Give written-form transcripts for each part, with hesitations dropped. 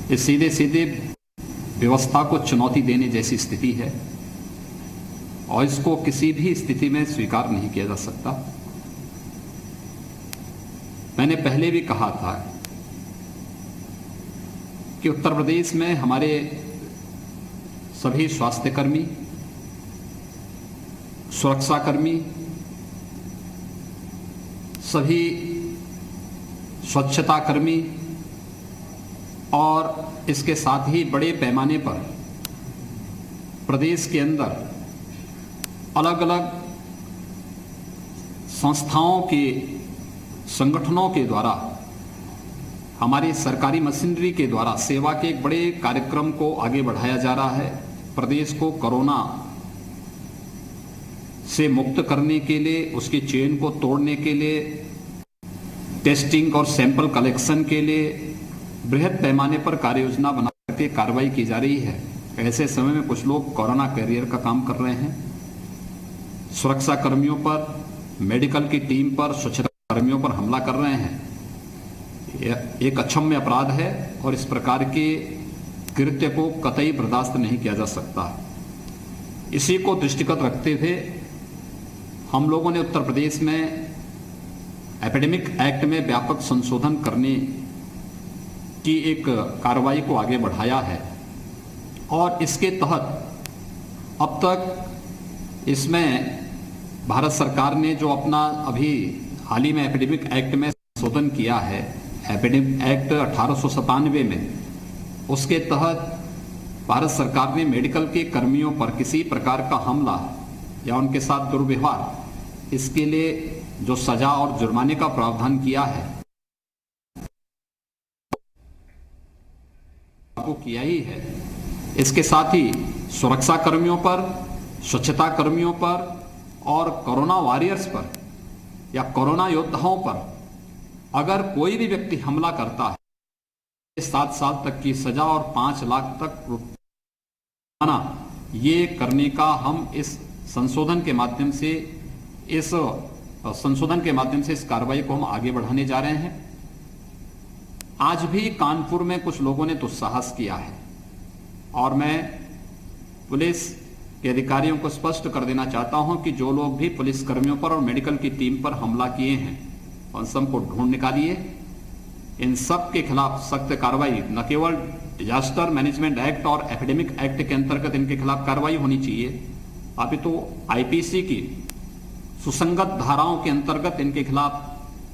ये सीधे सीधे व्यवस्था को चुनौती देने जैसी स्थिति है और इसको किसी भी स्थिति में स्वीकार नहीं किया जा सकता। मैंने पहले भी कहा था कि उत्तर प्रदेश में हमारे सभी स्वास्थ्यकर्मी, सुरक्षाकर्मी, सभी स्वच्छता कर्मी और इसके साथ ही बड़े पैमाने पर प्रदेश के अंदर अलग अलग संस्थाओं के, संगठनों के द्वारा, हमारी सरकारी मशीनरी के द्वारा सेवा के एक बड़े कार्यक्रम को आगे बढ़ाया जा रहा है। प्रदेश को कोरोना से मुक्त करने के लिए, उसकी चेन को तोड़ने के लिए, टेस्टिंग और सैंपल कलेक्शन के लिए बृहद पैमाने पर कार्य योजना बना करके कार्रवाई की जा रही है। ऐसे समय में कुछ लोग कोरोना कैरियर का काम कर रहे हैं। सुरक्षा कर्मियों पर, मेडिकल की टीम पर, स्वच्छता कर्मियों पर हमला कर रहे हैं। यह एक अक्षम्य अपराध है और इस प्रकार के कृत्य को कतई बर्दाश्त नहीं किया जा सकता। इसी को दृष्टिगत रखते हुए हम लोगों ने उत्तर प्रदेश में एपिडेमिक एक्ट में व्यापक संशोधन करने की एक कार्रवाई को आगे बढ़ाया है और इसके तहत अब तक इसमें भारत सरकार ने जो अपना अभी हाल ही में एपिडेमिक एक्ट में संशोधन किया है, एपिडेमिक एक्ट 1897 में, उसके तहत भारत सरकार ने मेडिकल के कर्मियों पर किसी प्रकार का हमला या उनके साथ दुर्व्यवहार, इसके लिए जो सजा और जुर्माने का प्रावधान किया है वो किया ही है। इसके साथ ही सुरक्षा कर्मियों पर, स्वच्छता कर्मियों पर और कोरोना वॉरियर्स पर या कोरोना योद्धाओं पर अगर कोई भी व्यक्ति हमला करता है 7 साल तक की सजा और 5 लाख तक रुपया ये करने का हम इस संशोधन के माध्यम से इस कार्रवाई को हम आगे बढ़ाने जा रहे हैं। आज भी कानपुर में कुछ लोगों ने दुस्साहस किया है और मैं पुलिस के अधिकारियों को स्पष्ट कर देना चाहता हूं कि जो लोग भी पुलिस कर्मियों पर और मेडिकल की टीम पर हमला किए हैं उन सबको ढूंढ निकालिए। इन सब के खिलाफ सख्त कार्रवाई, न केवल डिजास्टर मैनेजमेंट एक्ट और एपिडेमिक एक्ट के अंतर्गत इनके खिलाफ कार्रवाई होनी चाहिए, अभी तो आईपीसी की सुसंगत धाराओं के अंतर्गत इनके खिलाफ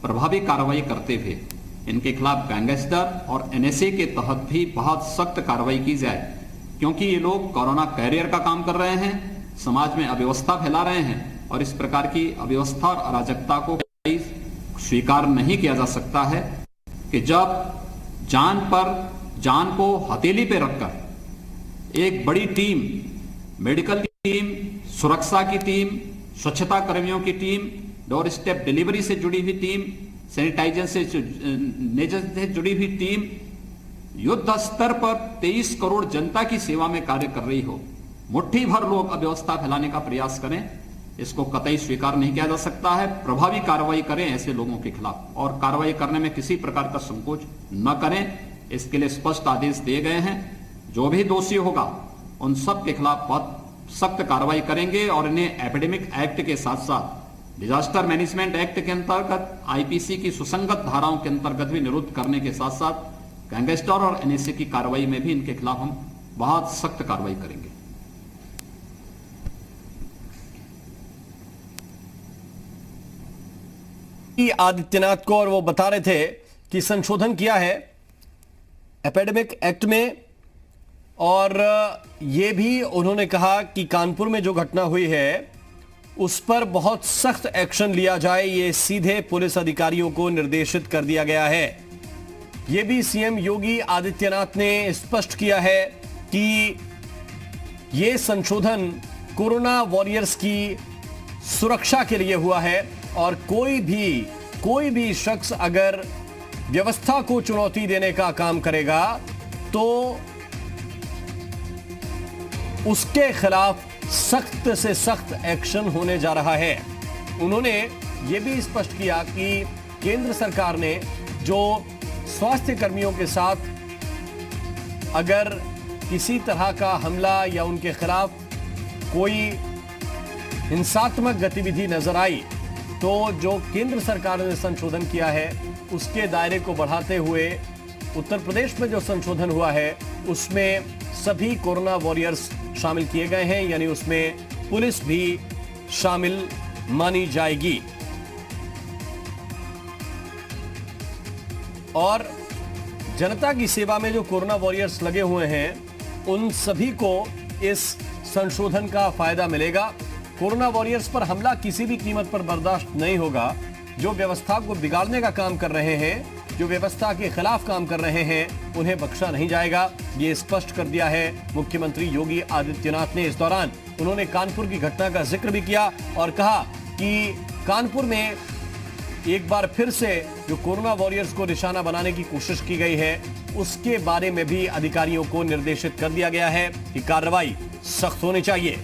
प्रभावी कार्रवाई करते हुए इनके खिलाफ गैंगस्टर और एनएसए के तहत भी बहुत सख्त कार्रवाई की जाए, क्योंकि ये लोग कोरोना कैरियर का काम कर रहे हैं, समाज में अव्यवस्था फैला रहे हैं और इस प्रकार की अव्यवस्था और अराजकता को स्वीकार नहीं किया जा सकता है कि जब जान को हथेली पे रखकर एक बड़ी टीम, मेडिकल की टीम, सुरक्षा की टीम, स्वच्छता कर्मियों की टीम, डोर स्टेप डिलीवरी से जुड़ी हुई टीम, सैनिटाइजर से जुड़ी हुई टीम युद्ध स्तर पर 23 करोड़ जनता की सेवा में कार्य कर रही हो, मुट्ठी भर लोग अव्यवस्था फैलाने का प्रयास करें, इसको कतई स्वीकार नहीं किया जा सकता है। प्रभावी कार्रवाई करें ऐसे लोगों के खिलाफ और कार्रवाई करने में किसी प्रकार का संकोच न करें, इसके लिए स्पष्ट आदेश दिए गए हैं। जो भी दोषी होगा उन सब के खिलाफ बहुत सख्त कार्रवाई करेंगे और इन्हें एपिडेमिक एक्ट के साथ साथ डिजास्टर मैनेजमेंट एक्ट के अंतर्गत आईपीसी की सुसंगत धाराओं के अंतर्गत भी निरुद्ध करने के साथ साथ गैंगस्टर और एनएसए की कार्रवाई में भी इनके खिलाफ हम बहुत सख्त कार्रवाई करेंगे। आदित्यनाथ को, और वो बता रहे थे कि संशोधन किया है एपिडेमिक एक्ट में और ये भी उन्होंने कहा कि कानपुर में जो घटना हुई है उस पर बहुत सख्त एक्शन लिया जाए, ये सीधे पुलिस अधिकारियों को निर्देशित कर दिया गया है। ये भी सीएम योगी आदित्यनाथ ने स्पष्ट किया है कि ये संशोधन कोरोना वॉरियर्स की सुरक्षा के लिए हुआ है और कोई भी शख्स अगर व्यवस्था को चुनौती देने का काम करेगा तो उसके खिलाफ सख्त से सख्त एक्शन होने जा रहा है। उन्होंने ये भी स्पष्ट किया कि केंद्र सरकार ने जो स्वास्थ्य कर्मियों के साथ अगर किसी तरह का हमला या उनके खिलाफ कोई हिंसात्मक गतिविधि नजर आई तो जो केंद्र सरकार ने संशोधन किया है उसके दायरे को बढ़ाते हुए उत्तर प्रदेश में जो संशोधन हुआ है उसमें सभी कोरोना वॉरियर्स शामिल किए गए हैं, यानी उसमें पुलिस भी शामिल मानी जाएगी। और जनता की सेवा में जो कोरोना वॉरियर्स लगे हुए हैं उन सभी को इस संशोधन का फायदा मिलेगा। कोरोना वॉरियर्स पर हमला किसी भी कीमत पर बर्दाश्त नहीं होगा। जो व्यवस्था को बिगाड़ने का काम कर रहे हैं, जो व्यवस्था के खिलाफ काम कर रहे हैं, उन्हें बख्शा नहीं जाएगा। ये स्पष्ट कर दिया है मुख्यमंत्री योगी आदित्यनाथ ने। इस दौरान उन्होंने कानपुर की घटना का जिक्र भी किया और कहा कि कानपुर में एक बार फिर से जो कोरोना वॉरियर्स को निशाना बनाने की कोशिश की गई है उसके बारे में भी अधिकारियों को निर्देशित कर दिया गया है कि कार्रवाई सख्त होनी चाहिए।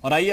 और आइए